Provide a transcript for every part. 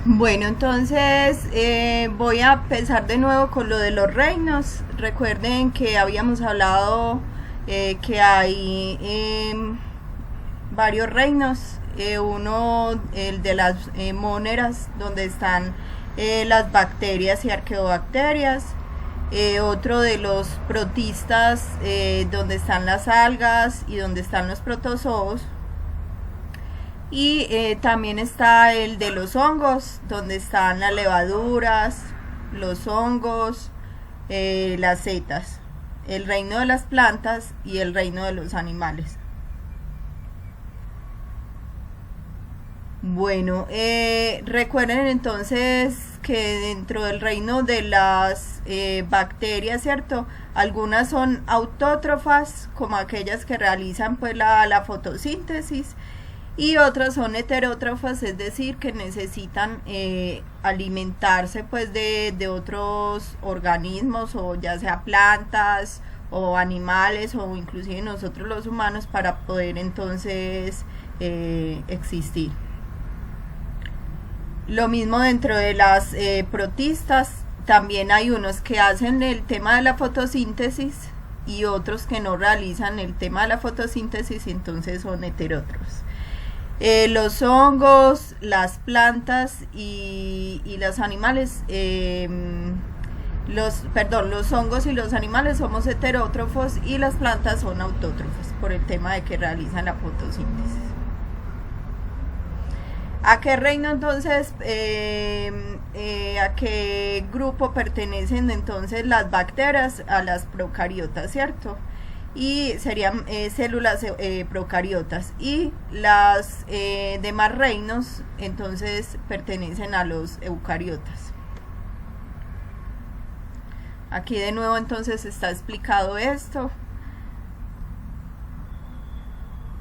Bueno, entonces voy a empezar de nuevo con lo de los reinos. Recuerden que habíamos hablado que hay varios reinos. Uno, el de las móneras, donde están las bacterias y arqueobacterias. Otro de los protistas, donde están las algas y donde están los protozoos. Y también está el de los hongos, donde están las levaduras, los hongos, las setas, el reino de las plantas y el reino de los animales. Bueno, recuerden entonces que dentro del reino de las bacterias, ¿cierto? Algunas son autótrofas, como aquellas que realizan pues la fotosíntesis, y otras son heterótrofas, es decir, que necesitan alimentarse pues de otros organismos, o ya sea plantas o animales, o inclusive nosotros los humanos, para poder entonces existir. Lo mismo dentro de las protistas, también hay unos que hacen el tema de la fotosíntesis y otros que no realizan el tema de la fotosíntesis, y entonces son heterótrofos. Los hongos, las plantas y los animales, los hongos y los animales somos heterótrofos, y las plantas son autótrofos por el tema de que realizan la fotosíntesis. ¿A qué reino entonces, a qué grupo pertenecen entonces las bacterias? A las procariotas, ¿cierto? Y serían células procariotas, y las demás reinos entonces pertenecen a los eucariotas. Aquí de nuevo entonces está explicado esto.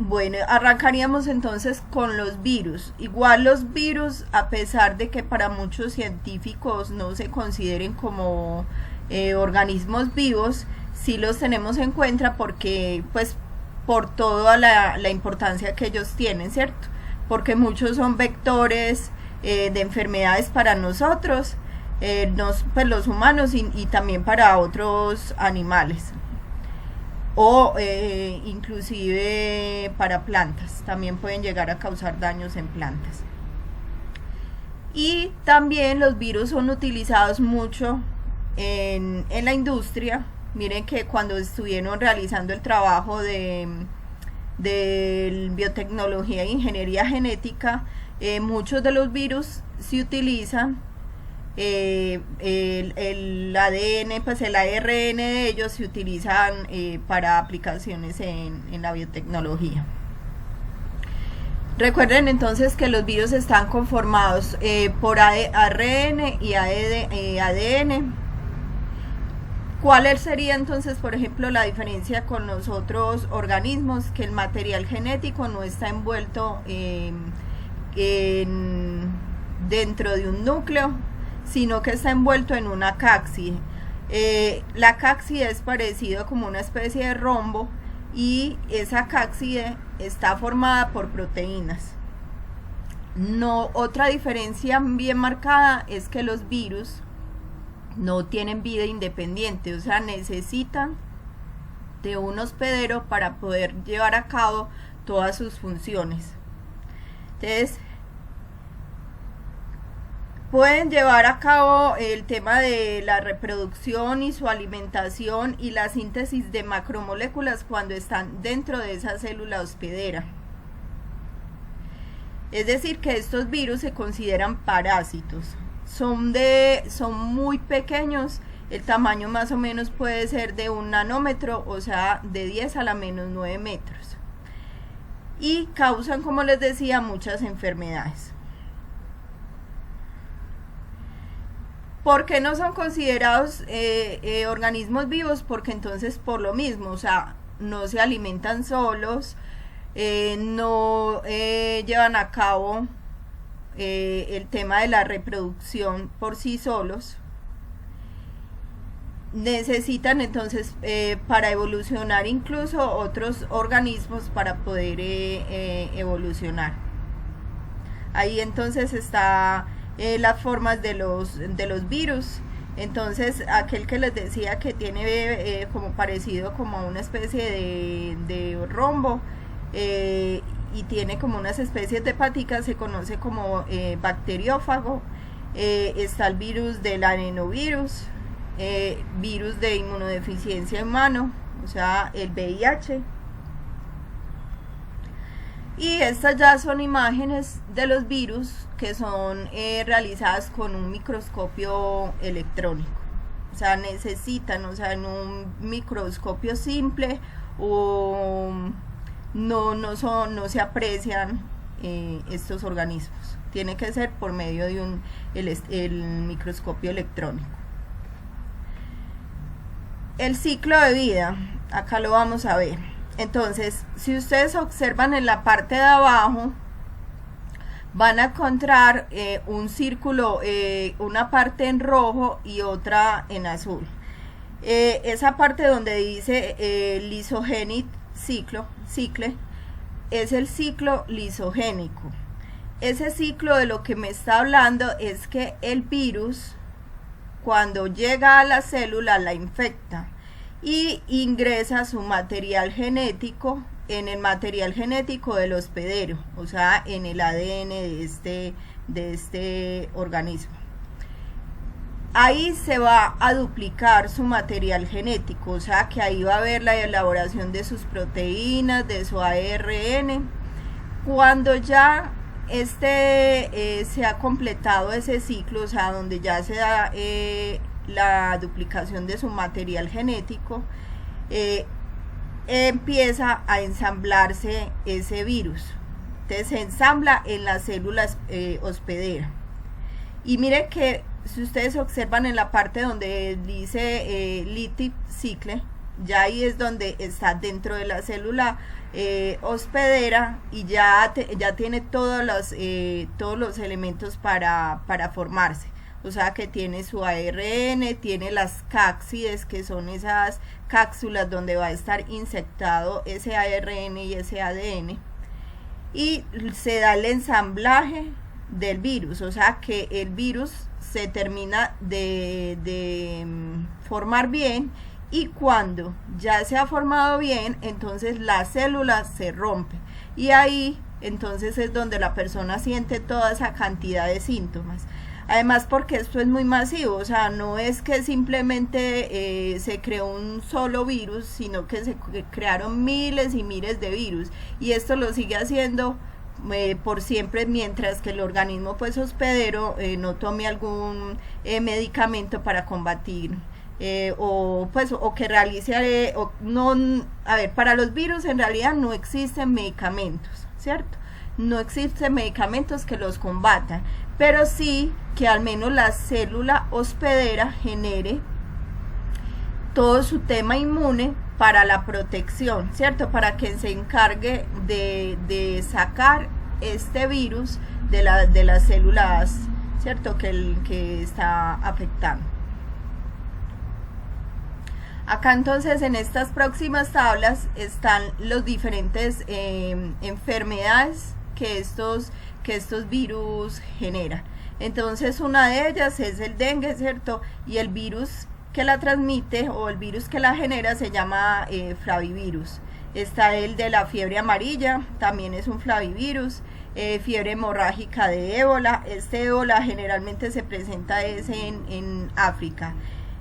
Bueno, arrancaríamos entonces con los virus. Igual los virus, a pesar de que para muchos científicos no se consideren como organismos vivos, sí los tenemos en cuenta, porque pues por toda la importancia que ellos tienen, ¿cierto? Porque muchos son vectores de enfermedades para nosotros, pues los humanos, y también para otros animales, o inclusive para plantas, también pueden llegar a causar daños en plantas. Y también los virus son utilizados mucho en la industria. Miren que cuando estuvieron realizando el trabajo de biotecnología e ingeniería genética, muchos de los virus se utilizan, el ADN, pues el ARN de ellos se utilizan para aplicaciones en la biotecnología. Recuerden entonces que los virus están conformados por ARN y ADN. ¿Cuál sería entonces, por ejemplo, la diferencia con los otros organismos? Que el material genético no está envuelto dentro de un núcleo, sino que está envuelto en una cápside. La cápside es parecido como una especie de rombo, y esa cápside está formada por proteínas. No, otra diferencia bien marcada es que los virus no tienen vida independiente, o sea, necesitan de un hospedero para poder llevar a cabo todas sus funciones. Entonces, pueden llevar a cabo el tema de la reproducción y su alimentación y la síntesis de macromoléculas cuando están dentro de esa célula hospedera. Es decir, que estos virus se consideran parásitos. Son muy pequeños, el tamaño más o menos puede ser de 1 nanómetro, o sea, de 10 a la menos 9 metros. Y causan, como les decía, muchas enfermedades. ¿Por qué no son considerados organismos vivos? Porque entonces, por lo mismo, o sea, no se alimentan solos, no llevan a cabo el tema de la reproducción por sí solos. Necesitan entonces para evolucionar incluso otros organismos para poder evolucionar. Ahí entonces está las formas de los virus. Entonces aquel que les decía que tiene como parecido como a una especie de rombo, y tiene como unas especies de paticas, se conoce como bacteriófago. Está el virus del adenovirus, virus de inmunodeficiencia humano, o sea, el VIH. Y estas ya son imágenes de los virus que son realizadas con un microscopio electrónico. O sea, necesitan, o sea, en un microscopio simple o no se aprecian estos organismos. Tiene que ser por medio de el microscopio electrónico. El ciclo de vida, acá lo vamos a ver. Entonces, si ustedes observan en la parte de abajo, van a encontrar un círculo, una parte en rojo y otra en azul. Esa parte donde dice lysogenic cicle, es el ciclo lisogénico. Ese ciclo de lo que me está hablando es que el virus, cuando llega a la célula, la infecta y ingresa su material genético en el material genético del hospedero, o sea, en el ADN de este organismo. Ahí se va a duplicar su material genético, o sea que ahí va a haber la elaboración de sus proteínas, de su ARN. Cuando ya se ha completado ese ciclo, o sea, donde ya se da la duplicación de su material genético, empieza a ensamblarse ese virus. Entonces se ensambla en las células hospederas. Y mire que si ustedes observan en la parte donde dice lytic cicle, ya ahí es donde está dentro de la célula hospedera y ya tiene todos los elementos para formarse. O sea que tiene su ARN, tiene las cápsides, que son esas cápsulas donde va a estar insertado ese ARN y ese ADN, y se da el ensamblaje del virus, o sea que el virus se termina de formar bien, y cuando ya se ha formado bien, entonces la célula se rompe, y ahí entonces es donde la persona siente toda esa cantidad de síntomas. Además, porque esto es muy masivo, o sea, no es que simplemente se creó un solo virus, sino que se crearon miles y miles de virus, y esto lo sigue haciendo por siempre, mientras que el organismo pues hospedero no tome algún medicamento para combatir o que realice para los virus en realidad no existen medicamentos, ¿cierto? No existen medicamentos que los combatan, pero sí que al menos la célula hospedera genere todo su tema inmune para la protección, ¿cierto? Para que se encargue de sacar este virus de las células, ¿cierto? Que está afectando. Acá entonces en estas próximas tablas están los diferentes enfermedades que estos virus generan. Entonces una de ellas es el dengue, ¿cierto? Y el virus que la transmite o el virus que la genera se llama flavivirus. Está el de la fiebre amarilla, también es un flavivirus. Fiebre hemorrágica de ébola. Este ébola generalmente se presenta en África.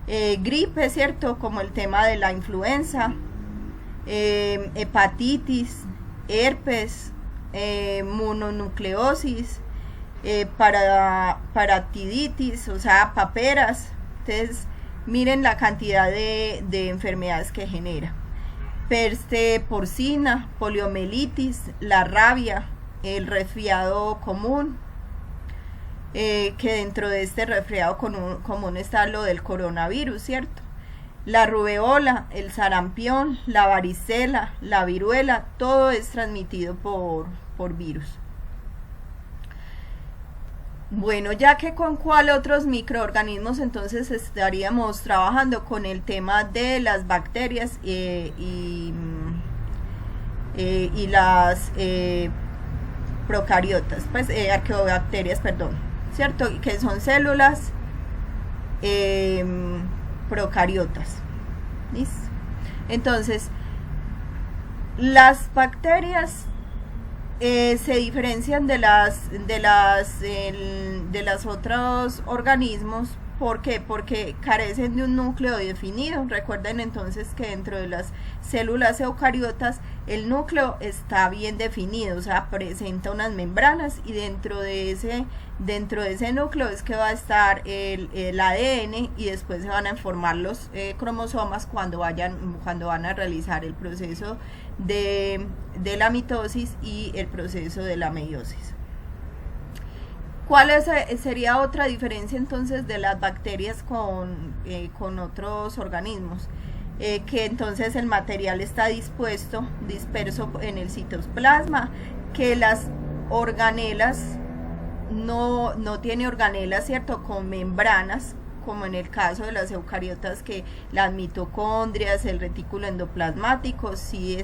Gripe, ¿cierto? Como el tema de la influenza. Hepatitis, herpes, mononucleosis, paratiditis, o sea, paperas. Entonces, miren la cantidad de enfermedades que genera. Peste porcina, poliomielitis, la rabia, el resfriado común, que dentro de este resfriado común está lo del coronavirus, ¿cierto? La rubeola, el sarampión, la varicela, la viruela, todo es transmitido por virus. Bueno, ya que con cuál otros microorganismos entonces estaríamos trabajando con el tema de las bacterias y las procariotas, pues arqueobacterias, perdón. ¿cierto? Y que son células procariotas. ¿Listo? Entonces, las bacterias se diferencian de los otros organismos. ¿Por qué? Porque carecen de un núcleo definido. Recuerden entonces que dentro de las células eucariotas el núcleo está bien definido, o sea, presenta unas membranas, y dentro de ese núcleo es que va a estar el ADN, y después se van a formar los cromosomas cuando van a realizar el proceso de la mitosis y el proceso de la meiosis. ¿Cuál sería otra diferencia entonces de las bacterias con otros organismos? Que entonces el material está disperso en el citoplasma, que las organelas no tiene organelas, ¿cierto?, con membranas, como en el caso de las eucariotas, que las mitocondrias, el retículo endoplasmático sí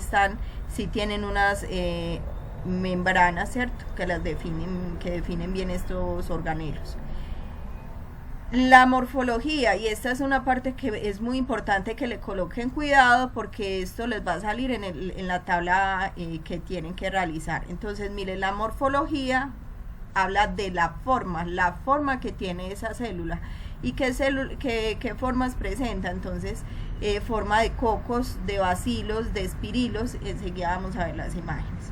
tienen unas membranas, ¿cierto?, que definen bien estos organelos. La morfología, y esta es una parte que es muy importante que le coloquen cuidado, porque esto les va a salir en la tabla que tienen que realizar. Entonces, miren, la morfología habla de la forma que tiene esa célula. ¿Y qué formas presenta? Entonces, forma de cocos, de bacilos, de espirilos. Enseguida vamos a ver las imágenes.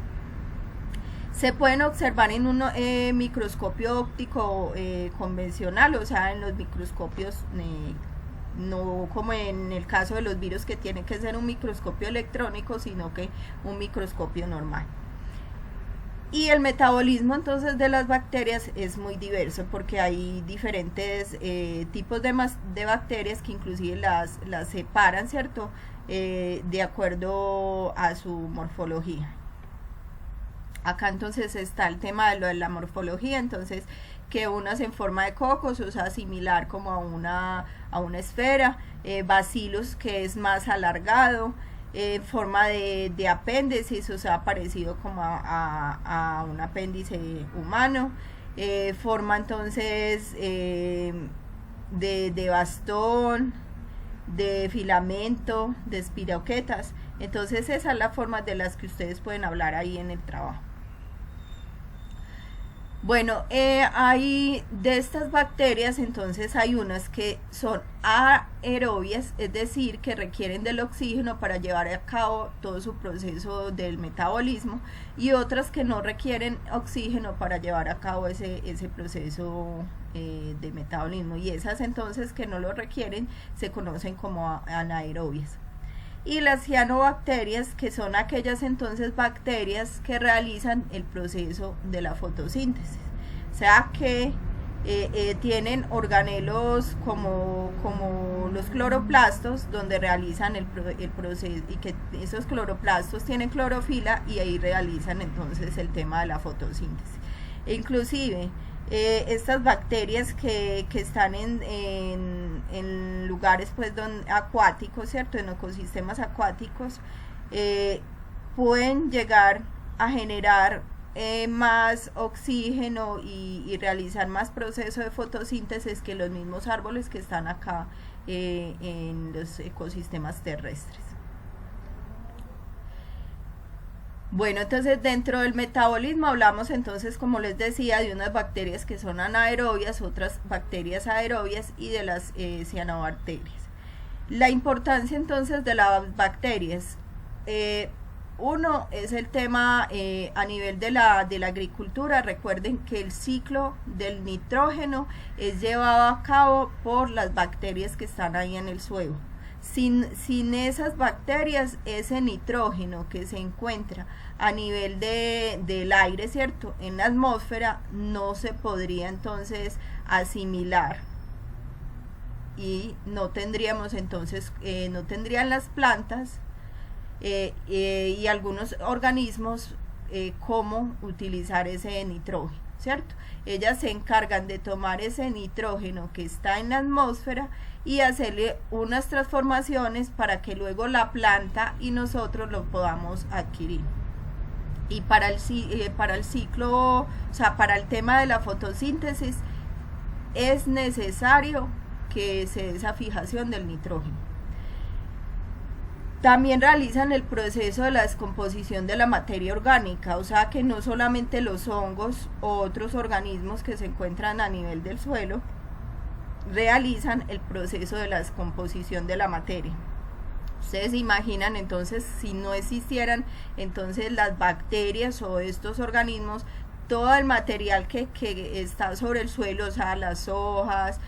Se pueden observar en un microscopio óptico convencional, o sea, en los microscopios, no como en el caso de los virus, que tiene que ser un microscopio electrónico, sino que un microscopio normal. Y el metabolismo entonces de las bacterias es muy diverso, porque hay diferentes tipos de bacterias que inclusive las separan, ¿cierto?, de acuerdo a su morfología. Acá entonces está el tema de lo de la morfología, entonces que unas en forma de cocos, o sea, similar como a una esfera, bacilos, que es más alargado, forma de apéndices, o sea, parecido como a un apéndice humano, forma entonces de bastón, de filamento, de espiroquetas. Entonces esa es la forma de las que ustedes pueden hablar ahí en el trabajo. Bueno, hay de estas bacterias, entonces hay unas que son aerobias, es decir, que requieren del oxígeno para llevar a cabo todo su proceso del metabolismo, y otras que no requieren oxígeno para llevar a cabo ese proceso de metabolismo, y esas entonces que no lo requieren se conocen como anaerobias. Y las cianobacterias, que son aquellas entonces bacterias que realizan el proceso de la fotosíntesis, o sea que tienen organelos como los cloroplastos, donde realizan el proceso, y que esos cloroplastos tienen clorofila y ahí realizan entonces el tema de la fotosíntesis. E inclusive estas bacterias que están en lugares pues acuáticos, ¿cierto?, en ecosistemas acuáticos, pueden llegar a generar más oxígeno y realizar más proceso de fotosíntesis que los mismos árboles que están acá en los ecosistemas terrestres. Bueno, entonces dentro del metabolismo hablamos entonces, como les decía, de unas bacterias que son anaerobias, otras bacterias aerobias, y de las cianobacterias. La importancia entonces de las bacterias, uno es el tema a nivel de la agricultura. Recuerden que el ciclo del nitrógeno es llevado a cabo por las bacterias que están ahí en el suelo. Sin esas bacterias, ese nitrógeno que se encuentra a nivel del aire, ¿cierto?, en la atmósfera, no se podría entonces asimilar, y no tendríamos entonces, no tendrían las plantas y algunos organismos cómo utilizar ese nitrógeno, ¿cierto? Ellas se encargan de tomar ese nitrógeno que está en la atmósfera y hacerle unas transformaciones para que luego la planta y nosotros lo podamos adquirir. Y para el ciclo, o sea, para el tema de la fotosíntesis, es necesario que se dé esa fijación del nitrógeno. También realizan el proceso de la descomposición de la materia orgánica, o sea que no solamente los hongos o otros organismos que se encuentran a nivel del suelo realizan el proceso de la descomposición de la materia. Ustedes se imaginan entonces, si no existieran entonces las bacterias o estos organismos, todo el material que está sobre el suelo, o sea, las hojas,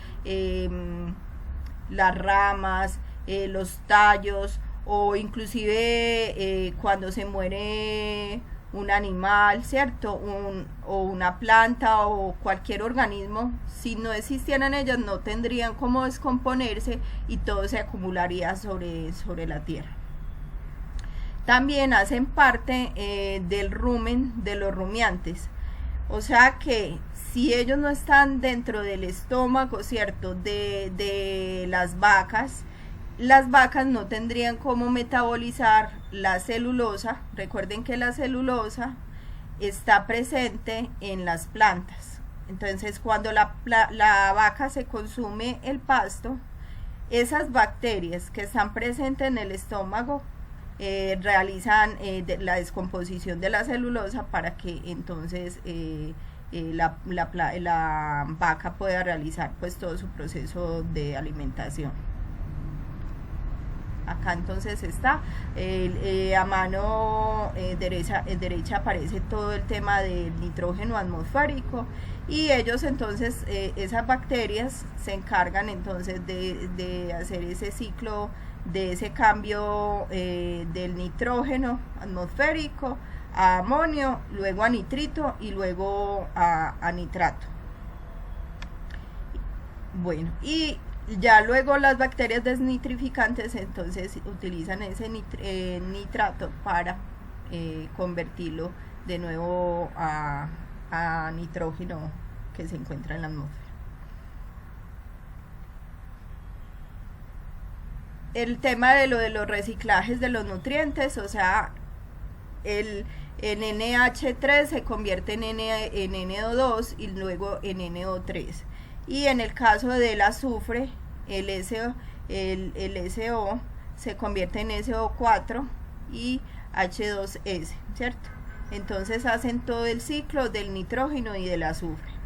las ramas, los tallos, o inclusive cuando se muere un animal, ¿cierto? O una planta o cualquier organismo, si no existieran ellas no tendrían cómo descomponerse y todo se acumularía sobre la tierra. También hacen parte del rumen de los rumiantes, o sea que si ellos no están dentro del estómago, ¿cierto? de las vacas no tendrían cómo metabolizar la celulosa. Recuerden que la celulosa está presente en las plantas. Entonces, cuando la vaca se consume el pasto, esas bacterias que están presentes en el estómago realizan la descomposición de la celulosa para que entonces la vaca pueda realizar pues todo su proceso de alimentación. Acá entonces está a mano derecha aparece todo el tema del nitrógeno atmosférico, y ellos entonces esas bacterias se encargan entonces de hacer ese ciclo de ese cambio del nitrógeno atmosférico a amonio, luego a nitrito y luego a nitrato. Bueno, y ya luego las bacterias desnitrificantes entonces utilizan ese nitrato para convertirlo de nuevo a nitrógeno que se encuentra en la atmósfera. El tema de los reciclajes de los nutrientes, o sea, el NH3 se convierte en NO2 y luego en NO3. Y en el caso del azufre, el SO se convierte en SO4 y H2S, ¿cierto? Entonces hacen todo el ciclo del nitrógeno y del azufre.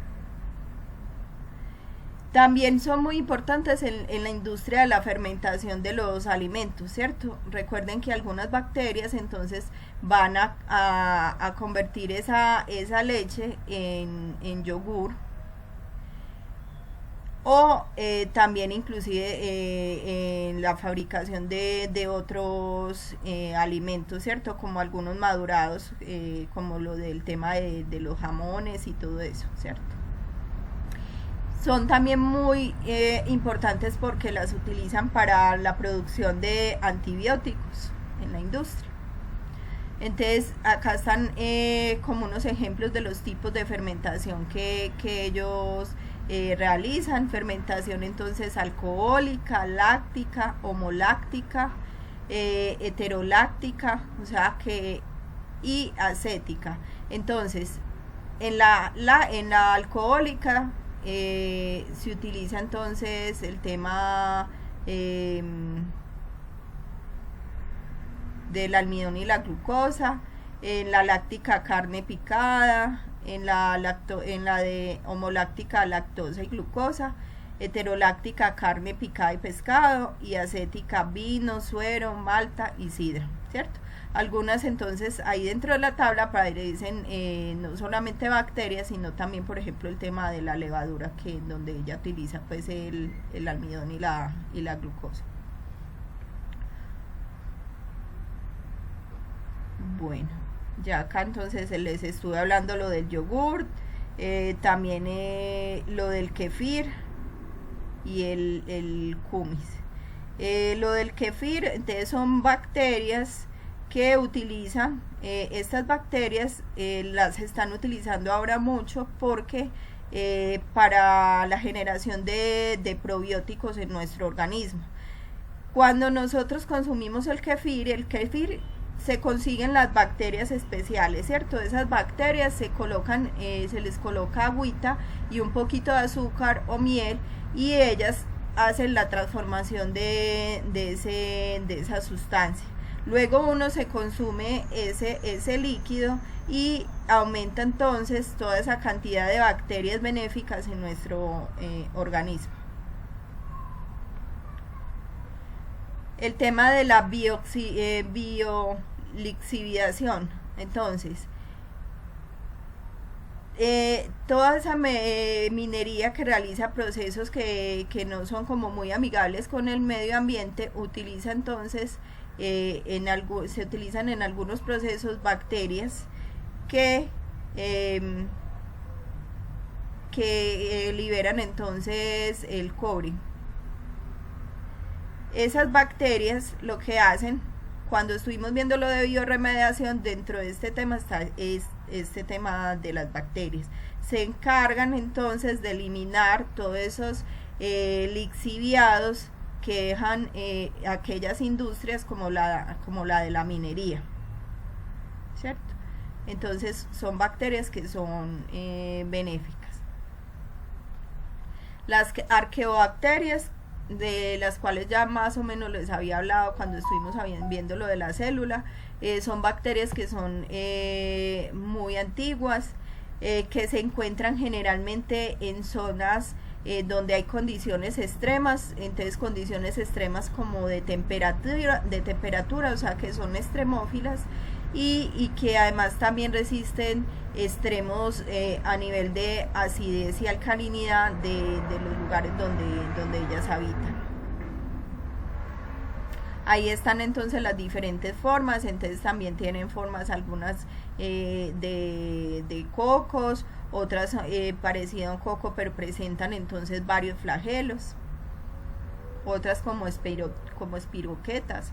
También son muy importantes en la industria de la fermentación de los alimentos, ¿cierto? Recuerden que algunas bacterias entonces van a convertir esa leche en yogur, o también inclusive en la fabricación de otros alimentos, ¿cierto? Como algunos madurados, como lo del tema de los jamones y todo eso, ¿cierto? Son también muy importantes porque las utilizan para la producción de antibióticos en la industria. Entonces acá están como unos ejemplos de los tipos de fermentación que ellos realizan. Fermentación entonces alcohólica, láctica, homoláctica, heteroláctica, o sea que, y acética. Entonces en la alcohólica se utiliza entonces el tema del almidón y la glucosa. En la láctica, carne picada. En la de homoláctica, lactosa y glucosa. Heteroláctica, carne picada y pescado. Y acética, vino, suero, malta y sidra, ¿cierto? Algunas entonces ahí dentro de la tabla para dicen no solamente bacterias, sino también por ejemplo el tema de la levadura, que donde ella utiliza pues el almidón y la glucosa. Bueno, ya acá entonces les estuve hablando lo del yogur, también lo del kefir y el kumis. Lo del kefir entonces son bacterias que utilizan, estas bacterias las están utilizando ahora mucho porque para la generación de probióticos en nuestro organismo. Cuando nosotros consumimos el kefir se consiguen las bacterias especiales, ¿cierto? Esas bacterias se colocan, se les coloca agüita y un poquito de azúcar o miel y ellas hacen la transformación de esa sustancia. Luego uno se consume ese líquido y aumenta entonces toda esa cantidad de bacterias benéficas en nuestro organismo. El tema de la biolixiviación, entonces, toda esa minería que realiza procesos que no son como muy amigables con el medio ambiente, utiliza entonces, se utilizan en algunos procesos bacterias que liberan entonces el cobre. Esas bacterias lo que hacen, cuando estuvimos viendo lo de bioremediación, dentro de este tema está este tema de las bacterias. Se encargan entonces de eliminar todos esos lixiviados que dejan aquellas industrias como la de la minería, ¿cierto? Entonces son bacterias que son benéficas. Las arqueobacterias, de las cuales ya más o menos les había hablado cuando estuvimos viendo lo de la célula, son bacterias que son muy antiguas, que se encuentran generalmente en zonas donde hay condiciones extremas, entonces condiciones extremas como de temperatura, o sea que son extremófilas y que además también resisten extremos a nivel de acidez y alcalinidad de los lugares donde ellas habitan. Ahí están entonces las diferentes formas, entonces también tienen formas algunas de cocos, otras parecidas a un coco pero presentan entonces varios flagelos, otras como espiroquetas.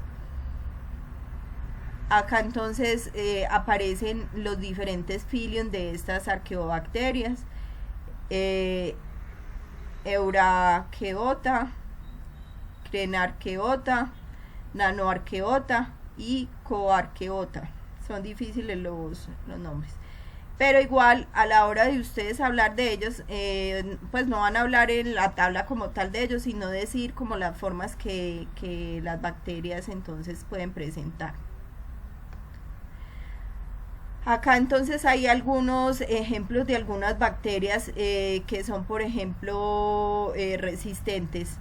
Acá entonces aparecen los diferentes filios de estas arqueobacterias, Euraarchaeota, Crenarchaeota, Nanoarchaeota y Coarchaeota. Son difíciles los nombres, pero igual a la hora de ustedes hablar de ellos, pues no van a hablar en la tabla como tal de ellos, sino decir como las formas que las bacterias entonces pueden presentar. Acá entonces hay algunos ejemplos de algunas bacterias que son, por ejemplo, resistentes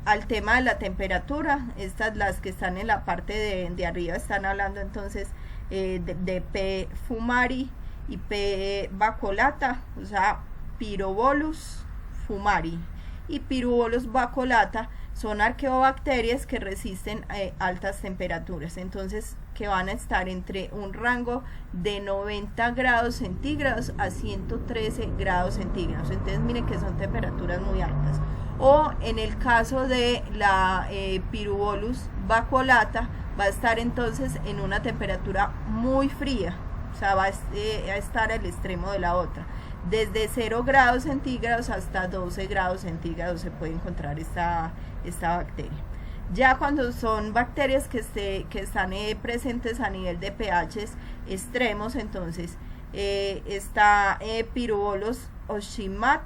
al tema de la temperatura. Estas, las que están en la parte de arriba, están hablando entonces de P. fumari y P. baculata, o sea, Pyrobolus fumari y Pyrobolus baculata son arqueobacterias que resisten altas temperaturas, entonces que van a estar entre un rango de 90 grados centígrados a 113 grados centígrados. Entonces miren que son temperaturas muy altas. O en el caso de la Pyrobolus baculata, va a estar entonces en una temperatura muy fría, o sea, va a estar al extremo de la otra. Desde 0 grados centígrados hasta 12 grados centígrados se puede encontrar esta bacteria. Ya cuando son bacterias que están presentes a nivel de pHs extremos, entonces está Pyrobolus oshimat,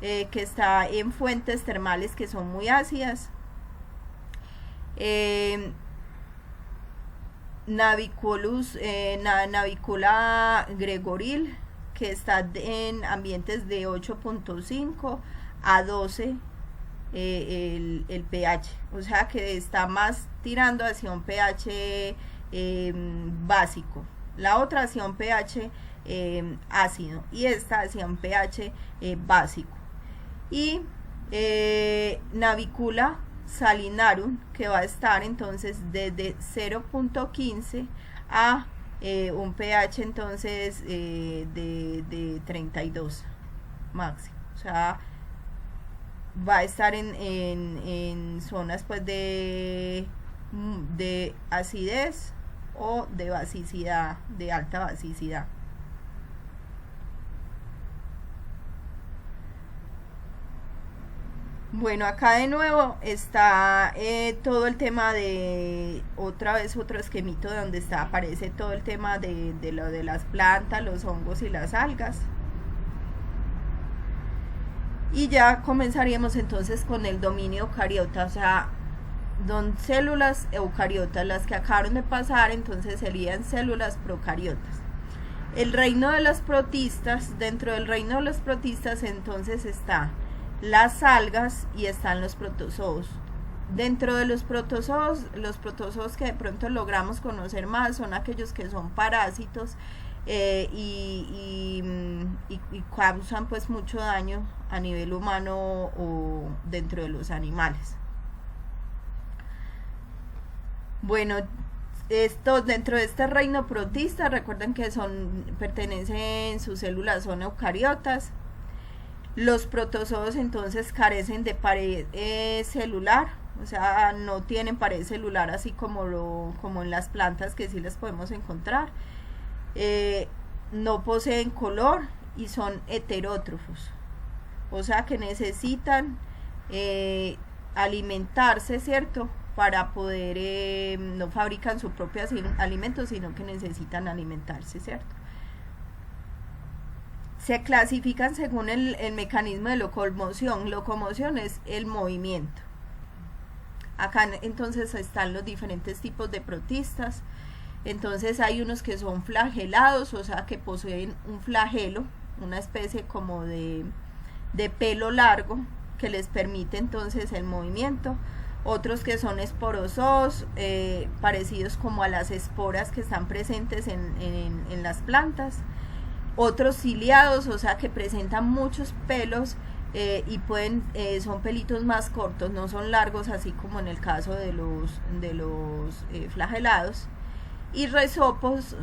que está en fuentes termales que son muy ácidas, Navicula gregoril, que está en ambientes de 8.5 a 12 el pH, o sea que está más tirando hacia un pH básico, la otra hacia un pH ácido y esta hacia un pH básico. Y Navicula salinarum, que va a estar entonces desde 0.15 a un pH entonces de 32 máximo, o sea va a estar en zonas pues de acidez o de basicidad, de alta basicidad. Bueno, acá de nuevo está todo el tema de, otra vez otro esquemito donde aparece todo el tema de lo de las plantas, los hongos y las algas. Y ya comenzaríamos entonces con el dominio eucariota, o sea, son células eucariotas las que acabaron de pasar, entonces serían células procariotas. El reino de los protistas, dentro del reino de los protistas entonces está las algas y están los protozoos. Dentro de los protozoos que de pronto logramos conocer más son aquellos que son parásitos y causan pues mucho daño a nivel humano o dentro de los animales. Bueno, dentro de este reino protista, recuerden que pertenecen, sus células son eucariotas. Los protozoos entonces carecen de pared celular, o sea, no tienen pared celular así como en las plantas que sí las podemos encontrar. No poseen color y son heterótrofos, o sea que necesitan alimentarse, ¿cierto? Para poder, no fabrican sus propios alimentos, sino que necesitan alimentarse, ¿cierto? Se clasifican según el mecanismo de locomoción. Locomoción es el movimiento. Acá entonces están los diferentes tipos de protistas. Entonces hay unos que son flagelados, o sea que poseen un flagelo, una especie como de pelo largo que les permite entonces el movimiento. Otros que son esporosos, parecidos como a las esporas que están presentes en las plantas. Otros ciliados, o sea que presentan muchos pelos y son pelitos más cortos, no son largos así como en el caso de los flagelados. Y resopos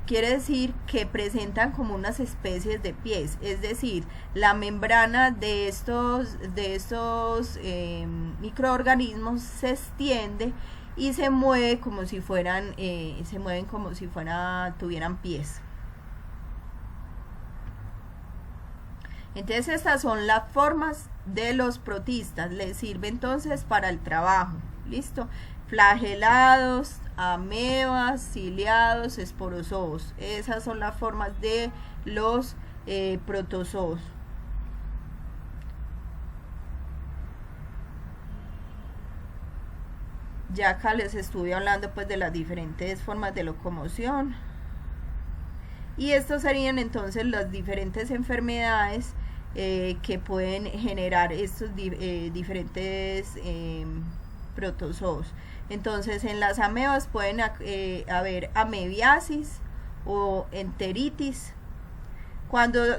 quiere decir que presentan como unas especies de pies, es decir, la membrana de estos microorganismos se extiende y se mueve como si tuvieran pies. Entonces estas son las formas de los protistas, les sirve entonces para el trabajo, listo, flagelados, amebas, ciliados, esporozoos, esas son las formas de los protozoos. Ya acá les estuve hablando pues de las diferentes formas de locomoción. Y estos serían entonces las diferentes enfermedades que pueden generar estos diferentes protozoos. Entonces en las amebas pueden haber amebiasis o enteritis.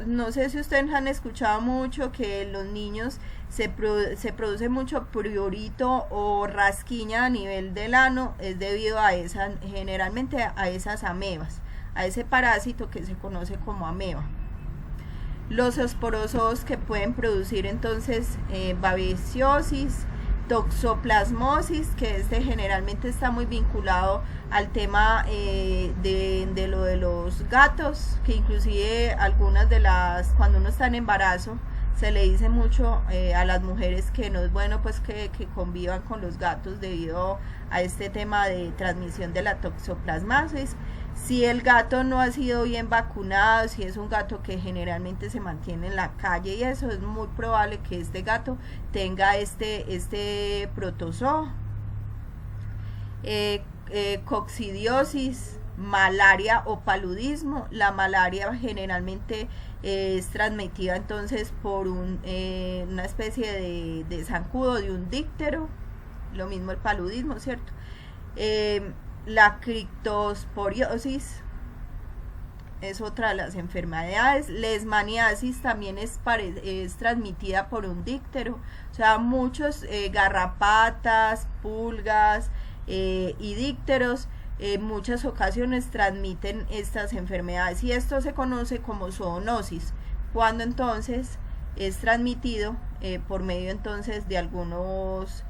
No sé si ustedes han escuchado mucho que en los niños se produce mucho prurito o rasquiña a nivel del ano, es debido a generalmente a esas amebas, a ese parásito que se conoce como ameba. Los esporozoos que pueden producir entonces babesiosis, toxoplasmosis, que generalmente está muy vinculado al tema de lo de los gatos, que inclusive algunas cuando uno está en embarazo, se le dice mucho a las mujeres que no es bueno pues que convivan con los gatos debido a este tema de transmisión de la toxoplasmosis. Si el gato no ha sido bien vacunado, si es un gato que generalmente se mantiene en la calle y eso, es muy probable que este gato tenga este protozoo. Coccidiosis, malaria o paludismo. La malaria generalmente es transmitida entonces por una especie de zancudo, de un díptero. Lo mismo el paludismo, ¿cierto? La criptosporiosis es otra de las enfermedades. Leishmaniasis también es transmitida por un díptero, o sea, muchos garrapatas, pulgas y dípteros en muchas ocasiones transmiten estas enfermedades, y esto se conoce como zoonosis, cuando entonces es transmitido por medio entonces de algunos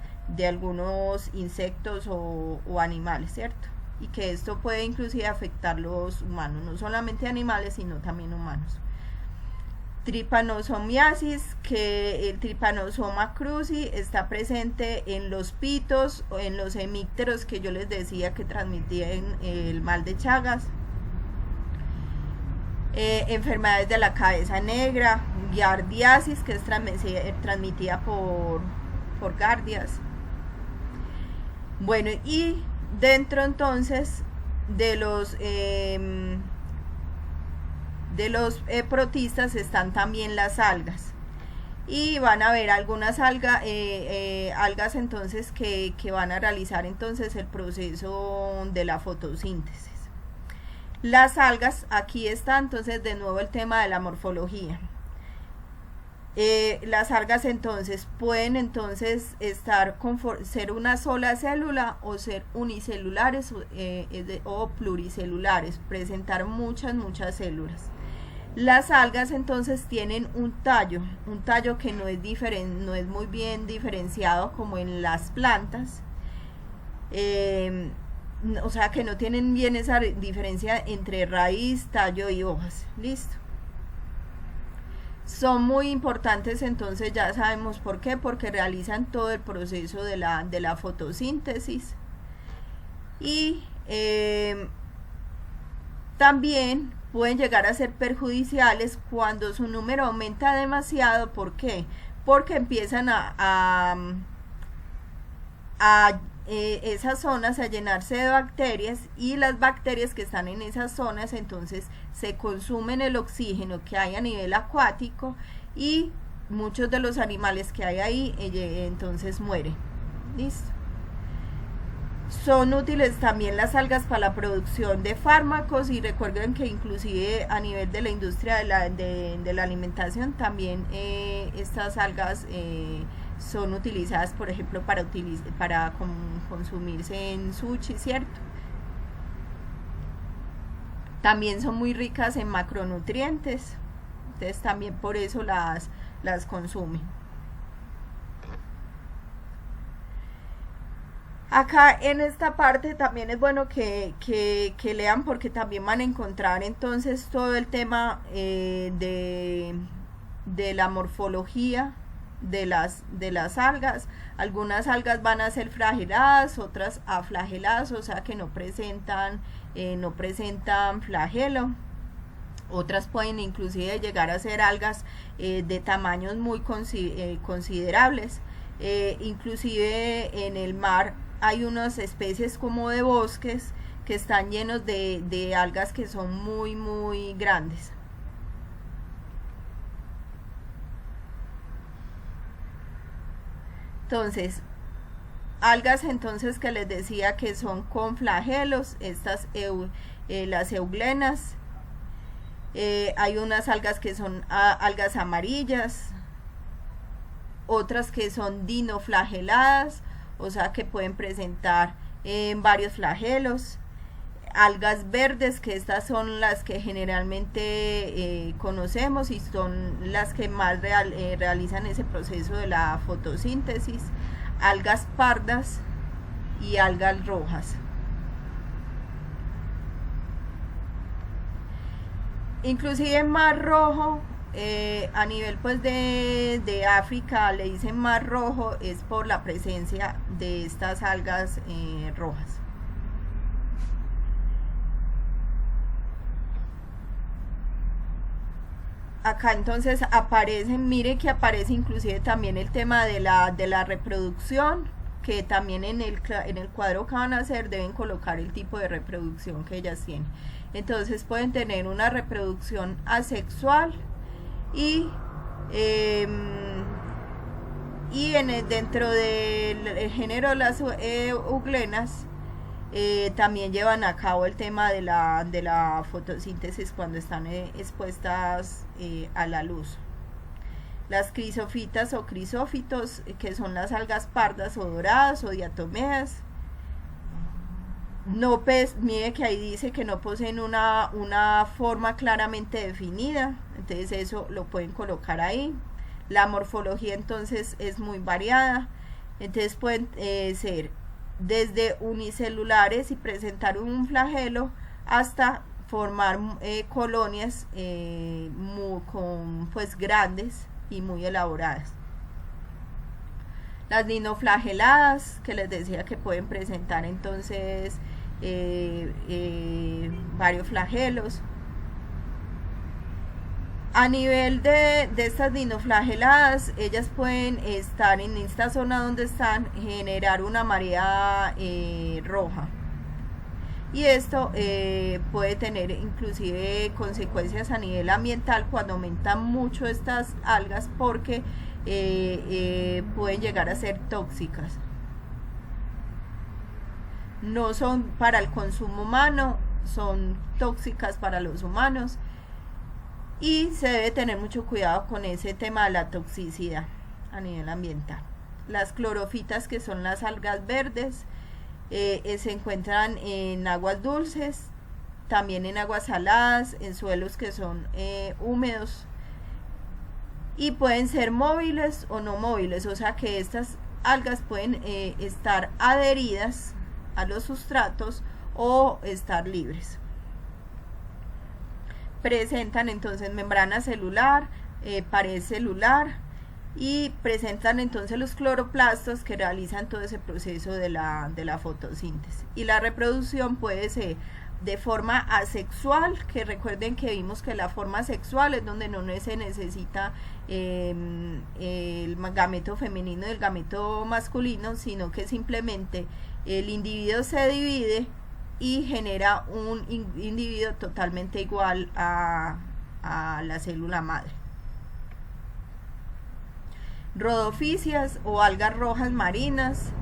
insectos o animales, ¿cierto? Y que esto puede inclusive afectar los humanos, no solamente animales, sino también humanos. Trypanosomiasis, que el Trypanosoma cruzi está presente en los pitos o en los hemípteros que yo les decía que transmitían el mal de Chagas. Enfermedades de la cabeza negra, giardiasis, que es transmitida por gardias. Bueno, y dentro entonces de los protistas están también las algas, y van a ver algunas algas entonces que van a realizar entonces el proceso de la fotosíntesis. Las algas, aquí está entonces de nuevo el tema de la morfología. Las algas entonces pueden entonces ser una sola célula o ser unicelulares o pluricelulares, presentar muchas células. Las algas entonces tienen un tallo que no es muy bien diferenciado como en las plantas, o sea que no tienen bien esa diferencia entre raíz, tallo y hojas. Listo. Son muy importantes, entonces ya sabemos por qué, porque realizan todo el proceso de la fotosíntesis, y también pueden llegar a ser perjudiciales cuando su número aumenta demasiado. ¿Por qué? Porque empiezan esas zonas a llenarse de bacterias, y las bacterias que están en esas zonas entonces se consumen el oxígeno que hay a nivel acuático, y muchos de los animales que hay ahí entonces mueren. Listo. Son útiles también las algas para la producción de fármacos, y recuerden que inclusive a nivel de la industria de la alimentación también estas algas son utilizadas, por ejemplo, para consumirse en sushi, ¿cierto? También son muy ricas en macronutrientes, entonces también por eso las consumen. Acá en esta parte también es bueno que lean, porque también van a encontrar entonces todo el tema de la morfología de las algas. Algunas algas van a ser flageladas, otras aflageladas, o sea que no presentan flagelo. Otras pueden inclusive llegar a ser algas de tamaños muy considerables. Inclusive en el mar hay unas especies como de bosques que están llenos de algas que son muy grandes. Entonces, algas entonces que les decía que son con flagelos, las euglenas. Hay unas algas que son algas amarillas, otras que son dinoflageladas, o sea que pueden presentar varios flagelos. Algas verdes, que estas son las que generalmente conocemos y son las que más realizan ese proceso de la fotosíntesis. Algas pardas y algas rojas. Inclusive Mar Rojo, a nivel pues de África le dicen Mar Rojo, es por la presencia de estas algas rojas. Acá entonces mire que aparece inclusive también el tema de la reproducción, que también en el cuadro que van a hacer deben colocar el tipo de reproducción que ellas tienen. Entonces pueden tener una reproducción asexual, y dentro del género de las euglenas también llevan a cabo el tema de la fotosíntesis cuando están expuestas a la luz. Las crisofitas o crisófitos, que son las algas pardas o doradas o diatomeas, mire que ahí dice que no poseen una forma claramente definida, entonces eso lo pueden colocar ahí. La morfología entonces es muy variada, entonces pueden ser desde unicelulares y presentar un flagelo hasta formar colonias pues grandes y muy elaboradas. Las dinoflageladas, que les decía que pueden presentar entonces varios flagelos. A nivel de estas dinoflageladas, ellas pueden estar en esta zona donde están, generar una marea roja. Y esto puede tener inclusive consecuencias a nivel ambiental cuando aumentan mucho estas algas, porque pueden llegar a ser tóxicas. No son para el consumo humano, son tóxicas para los humanos, y se debe tener mucho cuidado con ese tema de la toxicidad a nivel ambiental. Las clorofitas, que son las algas verdes, se encuentran en aguas dulces, también en aguas saladas, en suelos que son húmedos, y pueden ser móviles o no móviles, o sea que estas algas pueden estar adheridas a los sustratos o estar libres. Presentan entonces membrana celular, pared celular, y presentan entonces los cloroplastos, que realizan todo ese proceso de la fotosíntesis. Y la reproducción puede ser de forma asexual, que recuerden que vimos que la forma sexual es donde no se necesita el gameto femenino y el gameto masculino, sino que simplemente el individuo se divide y genera un individuo totalmente igual a la célula madre. Rodophysias o algas rojas marinas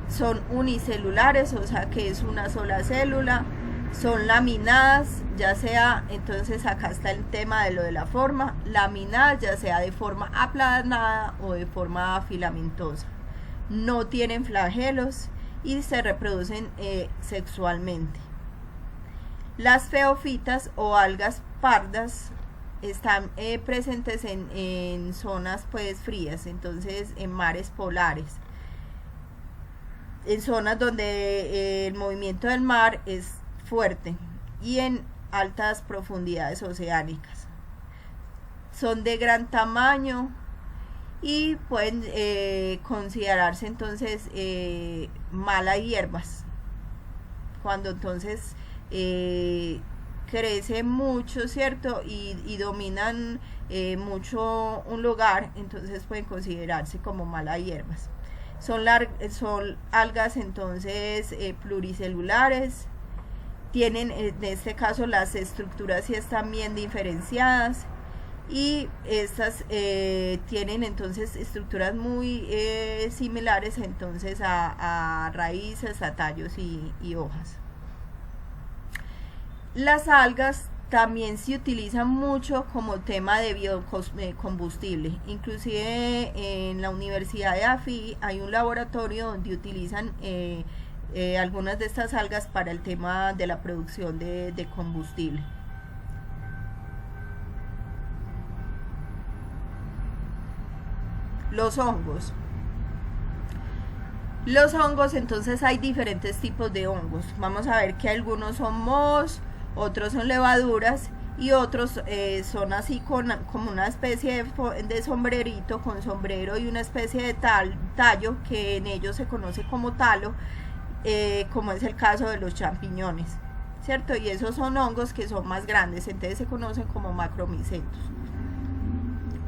son unicelulares, o sea que es una sola célula. Son laminadas, ya sea, entonces acá está el tema de lo de la forma, laminadas ya sea de forma aplanada o de forma filamentosa. No tienen flagelos y se reproducen sexualmente. Las feofitas o algas pardas están presentes en zonas pues frías, entonces en mares polares, en zonas donde el movimiento del mar es fuerte, y en altas profundidades oceánicas. Son de gran tamaño y pueden considerarse entonces malas hierbas. Cuando entonces crecen mucho, ¿cierto? Y dominan mucho un lugar, entonces pueden considerarse como malas hierbas. Son algas entonces pluricelulares. Tienen en este caso las estructuras sí están bien diferenciadas, y estas tienen entonces estructuras muy similares entonces a raíces, a tallos y hojas. Las algas también se utilizan mucho como tema de biocombustible. Inclusive en la Universidad de AFI hay un laboratorio donde utilizan algunas de estas algas para el tema de la producción de combustible. Los hongos. Los hongos, entonces hay diferentes tipos de hongos. Vamos a ver que algunos son mohos, otros son levaduras, y otros son así como una especie de sombrerito, con sombrero y una especie de tallo, que en ellos se conoce como talo, como es el caso de los champiñones, ¿cierto? Y esos son hongos que son más grandes, entonces se conocen como macromicetos.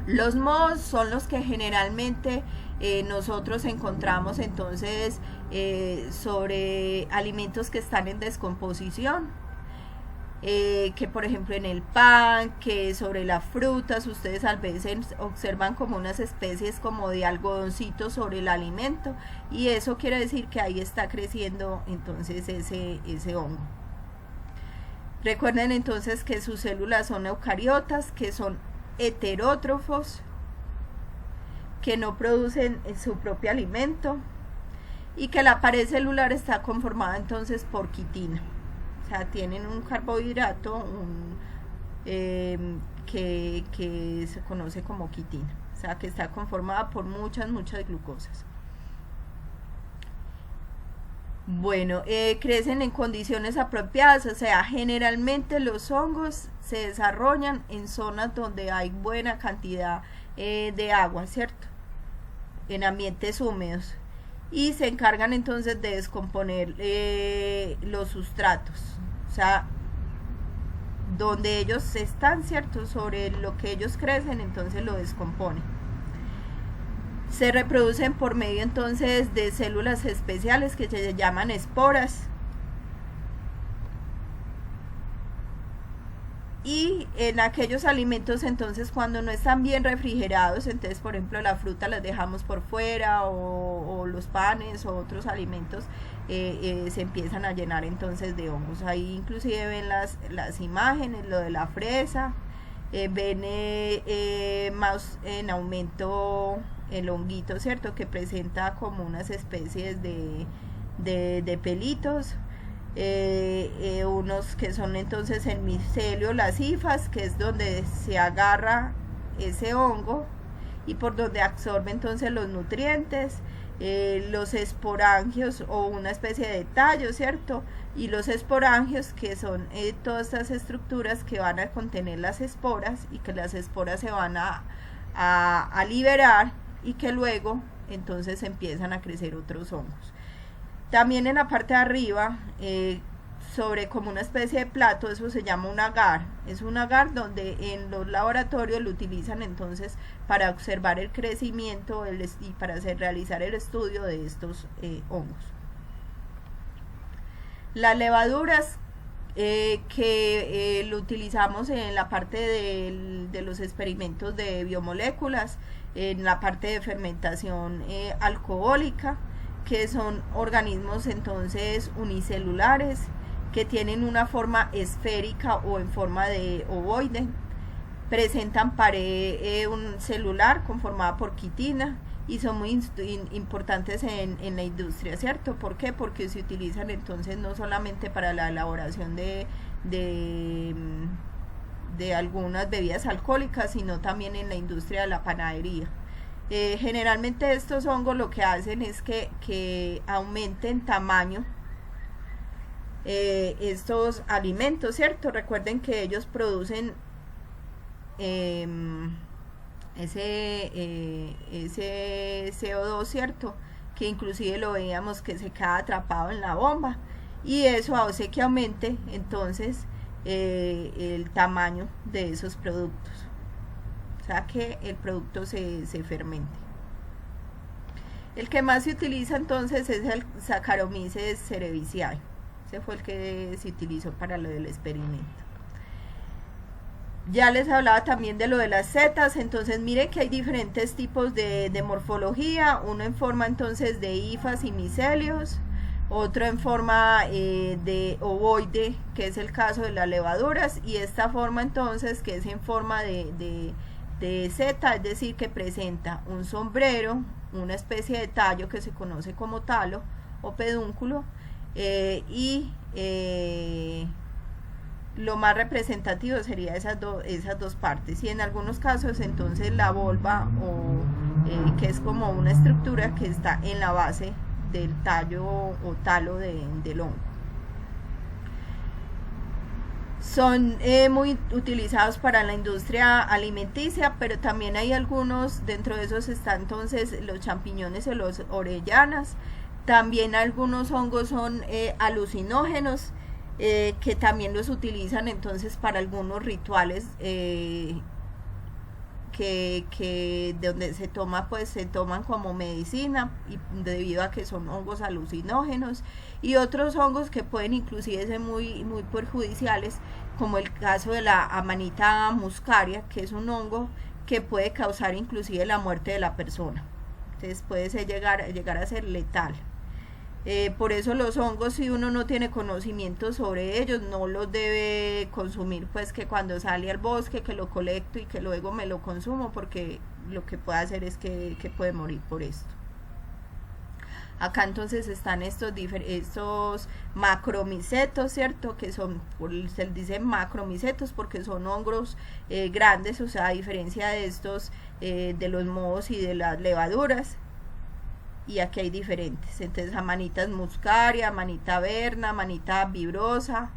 Los mohos son los que generalmente nosotros encontramos entonces sobre alimentos que están en descomposición, que por ejemplo en el pan, que sobre las frutas, ustedes a veces observan como unas especies como de algodoncitos sobre el alimento, y eso quiere decir que ahí está creciendo entonces ese hongo. Recuerden entonces que sus células son eucariotas, que son heterótrofos, que no producen su propio alimento, y que la pared celular está conformada entonces por quitina. O sea, tienen un carbohidrato que se conoce como quitina, o sea, que está conformada por muchas glucosas. Bueno, crecen en condiciones apropiadas, o sea, generalmente los hongos se desarrollan en zonas donde hay buena cantidad de agua, ¿cierto? En ambientes húmedos. Y se encargan entonces de descomponer los sustratos, o sea, donde ellos están, ¿cierto? Sobre lo que ellos crecen, entonces lo descomponen. Se reproducen por medio entonces de células especiales que se llaman esporas. Y en aquellos alimentos entonces cuando no están bien refrigerados, entonces por ejemplo la fruta las dejamos por fuera o los panes o otros alimentos se empiezan a llenar entonces de hongos. Ahí inclusive ven las imágenes, lo de la fresa, ven más en aumento el honguito, ¿cierto? Que presenta como unas especies de pelitos. Unos que son entonces el micelio, las hifas, que es donde se agarra ese hongo y por donde absorbe entonces los nutrientes, los esporangios o una especie de tallo, ¿cierto? Y los esporangios que son todas estas estructuras que van a contener las esporas y que las esporas se van a liberar y que luego entonces empiezan a crecer otros hongos. También en la parte de arriba, sobre como una especie de plato, eso se llama un agar. Es un agar donde en los laboratorios lo utilizan entonces para observar el crecimiento y para realizar el estudio de estos hongos. Las levaduras que lo utilizamos en la parte de los experimentos de biomoléculas, en la parte de fermentación alcohólica, que son organismos entonces unicelulares que tienen una forma esférica o en forma de ovoide, presentan pared celular conformada por quitina y son muy importantes en la industria, ¿cierto? ¿Por qué? Porque se utilizan entonces no solamente para la elaboración de algunas bebidas alcohólicas, sino también en la industria de la panadería. Generalmente estos hongos lo que hacen es que aumenten tamaño estos alimentos, ¿cierto? Recuerden que ellos producen ese CO2, ¿cierto? Que inclusive lo veíamos que se queda atrapado en la bomba y eso hace que aumente entonces el tamaño de esos productos. O sea que el producto se fermente. El que más se utiliza entonces es el Saccharomyces cerevisiae. Ese fue el que se utilizó para lo del experimento. Ya les hablaba también de lo de las setas. Entonces miren que hay diferentes tipos de morfología. Uno en forma entonces de hifas y micelios, otro en forma de ovoide, que es el caso de las levaduras, y esta forma entonces que es en forma de seta, es decir, que presenta un sombrero, una especie de tallo que se conoce como talo o pedúnculo, y lo más representativo sería esas dos partes, y en algunos casos entonces la volva que es como una estructura que está en la base del tallo o talo del hongo. Son muy utilizados para la industria alimenticia, pero también hay algunos, dentro de esos están entonces los champiñones o los orellanas. También algunos hongos son alucinógenos, que también los utilizan entonces para algunos rituales que donde se toman como medicina, y debido a que son hongos alucinógenos, y otros hongos que pueden inclusive ser muy perjudiciales, como el caso de la Amanita muscaria, que es un hongo que puede causar inclusive la muerte de la persona. Entonces puede llegar a ser letal. Por eso los hongos, si uno no tiene conocimiento sobre ellos, no los debe consumir, pues que cuando sale al bosque, que lo colecto y que luego me lo consumo, porque lo que puede hacer es que puede morir por esto. Acá entonces están estos macromicetos, ¿cierto? Que se dice macromicetos porque son hongos grandes, o sea, a diferencia de estos, de los mohos y de las levaduras. y aquí hay diferentes. Entonces Amanita muscaria, Amanita verna, Amanita vibrosa,